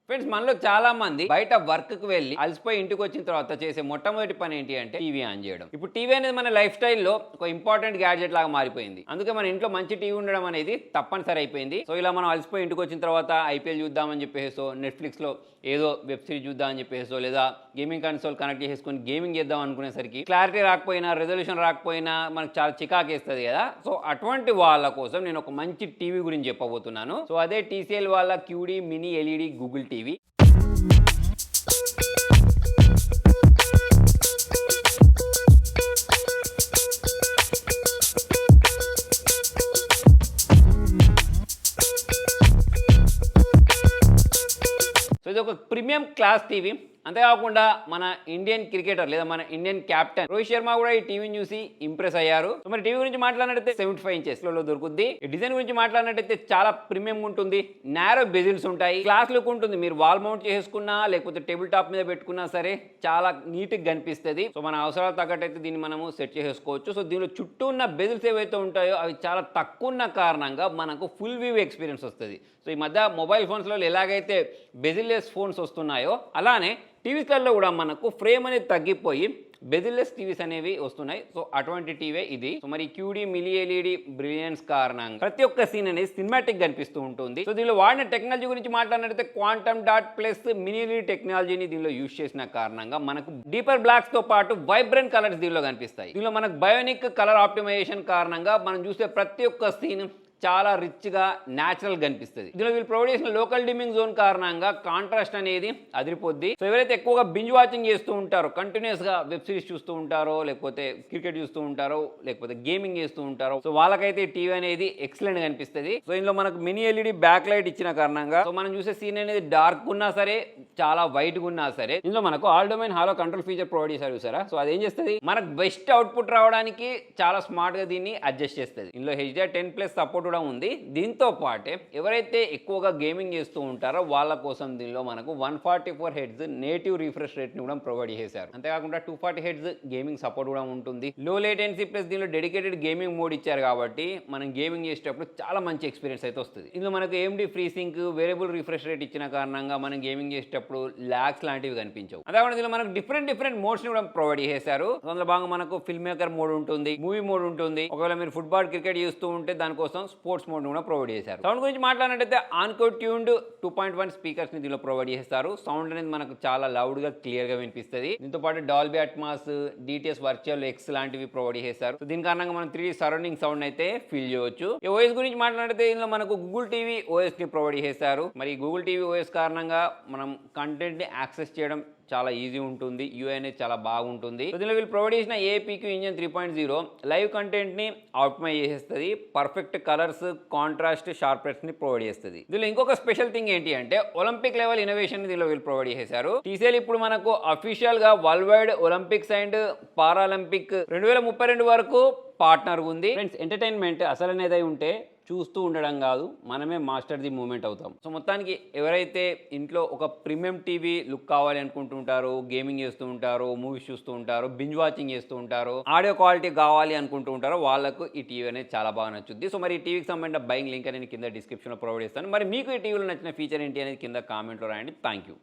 Friends మనలో చాలా మంది బయట వర్క్ కి వెళ్ళి అలసిపోయి ఇంటికి వచ్చిన తర్వాత చేసే మొట్టమొదటి పని ఏంటి అంటే టీవీ ఆన్ చేయడం. ఇప్పుడు టీవీ అనేది మన లైఫ్ స్టైల్లో ఒక ఇంపార్టెంట్ గ్యాడ్జెట్ లాగా మారిపోయింది. అందుకే మన ఇంట్లో మంచి టీవీ ఉండడం అనేది తప్పనిసరి అయిపోయింది. సో ఇలా మనం అలసిపోయి ఇంటికి వచ్చిన తర్వాత ఐపీఎల్ చూద్దామని చెప్పేసో, నెట్ఫ్లిక్స్ లో ఏదో వెబ్ సిరీస్ చూద్దామని చెప్పేసో, లేదా గేమింగ్ కన్సోల్ కనెక్ట్ చేసుకొని గేమింగ్ చేద్దాం అనుకునేసరికి క్లారిటీ రాకపోయినా, రెజల్యూషన్ రాకపోయినా మనకు చాలా చికాకేస్తుంది కదా. సో అటువంటి వాళ్ళ కోసం నేను ఒక మంచి టీవీ గురించి చెప్పబోతున్నాను. సో అదే టీసీఎల్ వాళ్ళ QD mini LED Google TV. So ఇది ఒక ప్రీమియం క్లాస్ టీవీ. అంతేకాకుండా మన ఇండియన్ క్రికెటర్ లేదా మన ఇండియన్ కెప్టెన్ రోహిత్ శర్మ కూడా ఈ టీవీని చూసి ఇంప్రెస్ అయ్యారు. సో మరి టీవీ గురించి మాట్లాడినట్టయితే 75 ఇంచెస్ లో దొరుకుద్ది. ఈ డిజైన్ గురించి మాట్లాడినట్టయితే చాలా ప్రీమియం ఉంటుంది. నారో బెజిల్స్ ఉంటాయి, క్లాస్ లుక్ ఉంటుంది. మీరు వాల్ మౌంట్ చేసుకున్నా లేకపోతే టేబుల్ టాప్ మీద పెట్టుకున్నా సరే చాలా నీట్ గా కనిపిస్తుంది. సో మన అవసరాలు తగ్గట్టయితే దీన్ని మనము సెట్ చేసుకోవచ్చు. సో దీనిలో చుట్టూ ఉన్న బెజిల్స్ ఏవైతే ఉంటాయో అవి చాలా తక్కువ ఉన్న కారణంగా మనకు ఫుల్ వ్యూ ఎక్స్పీరియన్స్ వస్తుంది. సో ఈ మధ్య మొబైల్ ఫోన్స్లో ఎలాగైతే బెజిల్లెస్ ఫోన్స్ వస్తున్నాయో అలానే టీవీస్లలో కూడా మనకు ఫ్రేమ్ అనేది తగ్గిపోయి బెజిల్లెస్ టీవీస్ అనేవి వస్తున్నాయి. సో అటువంటి టీవీ ఇది. సో మరి క్యూడీ మినీ ఎల్ఈడి బ్రిలియన్స్ కారణంగా ప్రతి ఒక్క సీన్ అనేది సినిమాటిక్ కనిపిస్తూ ఉంటుంది. సో దీనిలో వాడిన టెక్నాలజీ గురించి మాట్లాడినట్లయితే quantum dot plus mini LED టెక్నాలజీని దీనిలో యూజ్ చేసిన కారణంగా మనకు డీపర్ బ్లాక్స్ తో పాటు వైబ్రెంట్ కలర్స్ దీనిలో కనిపిస్తాయి. దీనిలో మనకు బయోనిక్ కలర్ ఆప్టిమైజేషన్ కారణంగా మనం చూసే ప్రతి ఒక్క సీన్ చాలా రిచ్ గా న్యాచురల్ కనిపిస్తుంది. దీనిలో వీళ్ళు ప్రొవైడ్ చేసిన లోకల్ డిమింగ్ జోన్ కారణంగా కాంట్రాస్ట్ అనేది అదిరిపోద్ది. సో ఎవరైతే ఎక్కువగా బింజ్ వాచింగ్ చేస్తూ ఉంటారో, కంటిన్యూస్ గా వెబ్ సిరీస్ చూస్తూ ఉంటారో, లేకపోతే క్రికెట్ చూస్తూ ఉంటారో, లేకపోతే గేమింగ్ చేస్తూ ఉంటారో, సో వాళ్ళకైతే టీవీ అనేది ఎక్సలెంట్ కనిపిస్తుంది. సో ఇందులో మనకు మినీ ఎల్ఈడి బ్యాక్ లైట్ ఇచ్చిన కారణంగా సో మనం చూసే సీన్ అనేది డార్క్ ఉన్నా సరే, చాలా వైట్ గా ఉన్నా సరే, ఇందులో మనకు all domain hollow control feature provide చేశారు చూసారా. సో అదేం చేస్తుంది, మనకు బెస్ట్ అవుట్పుట్ రావడానికి చాలా స్మార్ట్ గా దీన్ని అడ్జస్ట్ చేస్తుంది. ఇందులో HDR10+ సపోర్ట్ కూడా ఉంది. దీంతో పాటే ఎవరైతే ఎక్కువగా గేమింగ్ చేస్తూ ఉంటారో వాళ్ళ కోసం దీనిలో మనకు 144 హెడ్స్ నేటివ్ రిఫ్రెష్ రేట్ ని కూడా ప్రొవైడ్ చేశారు. అంతేకాకుండా 240 హెడ్స్ గేమింగ్ సపోర్ట్ కూడా ఉంటుంది. లో లేటెన్సీ ప్లస్ దీనిలో డెడికేటెడ్ గేమింగ్ మోడ్ ఇచ్చారు కాబట్టి మనం గేమింగ్ చేసేటప్పుడు చాలా మంచి ఎక్స్పీరియన్స్ అయితే వస్తుంది. ఇందులో మనకు AMD free sync, variable refresh rate ఇచ్చిన కారణంగా మనం గేమింగ్ చేసేటప్పుడు లాగ్స్ లాంటివి కనిపించవు. అంతేకాకుండా దీనిలో మనకు డిఫరెంట్ మోడ్స్ ని కూడా ప్రొవైడ్ చేశారు. అందులో భాగంగా మనకు ఫిల్మ్ మేకర్ మోడ్ ఉంటుంది, మూవీ మోడ్ ఉంటుంది. ఒకవేళ మీరు ఫుట్బాల్, క్రికెట్ చూస్తూ ఉంటే దానికోసం స్పోర్ట్స్ మోడ్ కూడా ప్రొవైడ్ చేశారు. సౌండ్ గురించి మాట్లాడినట్టయితే ఆన్కో ట్యూన్డ్ 2.1 స్పీకర్స్ ని దీనిలో ప్రొవైడ్ చేస్తారు. సౌండ్ అనేది మనకు చాలా లౌడ్ గా క్లియర్ గా వినిపిస్తుంది. దీంతో పాటు Dolby Atmos, DTS virtual X లాంటివి ప్రొవైడ్ చేశారు. సో దీని కారణంగా మనం 3D సరౌండింగ్ సౌండ్ అయితే ఫీల్ చేయవచ్చు. ఈ OS గురించి మాట్లాడితే ఇందులో మనకు గూగుల్ టీవీ OS ని ప్రొవైడ్ చేశారు. మరి గూగుల్ టీవీ OS కారణంగా మనం కంటెంట్ ని యాక్సెస్ చేయడం చాలా ఈజీ ఉంటుంది. UI అనేది చాలా బాగుంటుంది. దీనిలో వీళ్ళు ప్రొవైడ్ చేసిన APQ ఇంజన్ 3.0 లైవ్ కంటెంట్ ని ఆప్టిమైజ్ చేసేస్తుంది. పర్ఫెక్ట్ కలర్స్, కాంట్రాస్ట్, షార్ప్నెస్ ని ప్రొవైడ్ చేస్తుంది. దీనిలో ఇంకొక స్పెషల్ థింగ్ ఏంటి అంటే ఒలింపిక్ లెవెల్ ఇన్నోవేషన్ దీనిలో వీళ్ళు ప్రొవైడ్ చేశారు. TCL ఇప్పుడు మనకు అఫీషియల్ గా world wide Olympics and Paralympic 2032 వరకు పార్ట్నర్ ఉంది. ఫ్రెండ్స్, ఎంటర్టైన్మెంట్ అసలు అనేది ఉంటే చూస్తూ ఉండడం కాదు, మనమే మాస్టర్ ది మూమెంట్ అవుతాం. సో మొత్తానికి ఎవరైతే ఇంట్లో ఒక ప్రీమియం టీవీ లుక్ కావాలి అనుకుంటుంటారో, గేమింగ్ చేస్తూ ఉంటారో, మూవీస్ చూస్తూ ఉంటారో, బింజ్ వాచింగ్ చేస్తూ ఉంటారో, ఆడియో క్వాలిటీ కావాలి అనుకుంటూ ఉంటారో వాళ్ళకు ఈ టీవీ అనేది చాలా బాగా నచ్చుద్ది. సో మరి ఈ టీవీకి సంబంధించిన బయింగ్ లింక్ అనేది కింద డిస్క్రిప్షన్లో ప్రొవైడ్ చేస్తాను. మరి మీకు ఈ టీవీలో నచ్చిన ఫీచర్ ఏంటి అనేది కింద కామెంట్లో రాయండి. Thank you.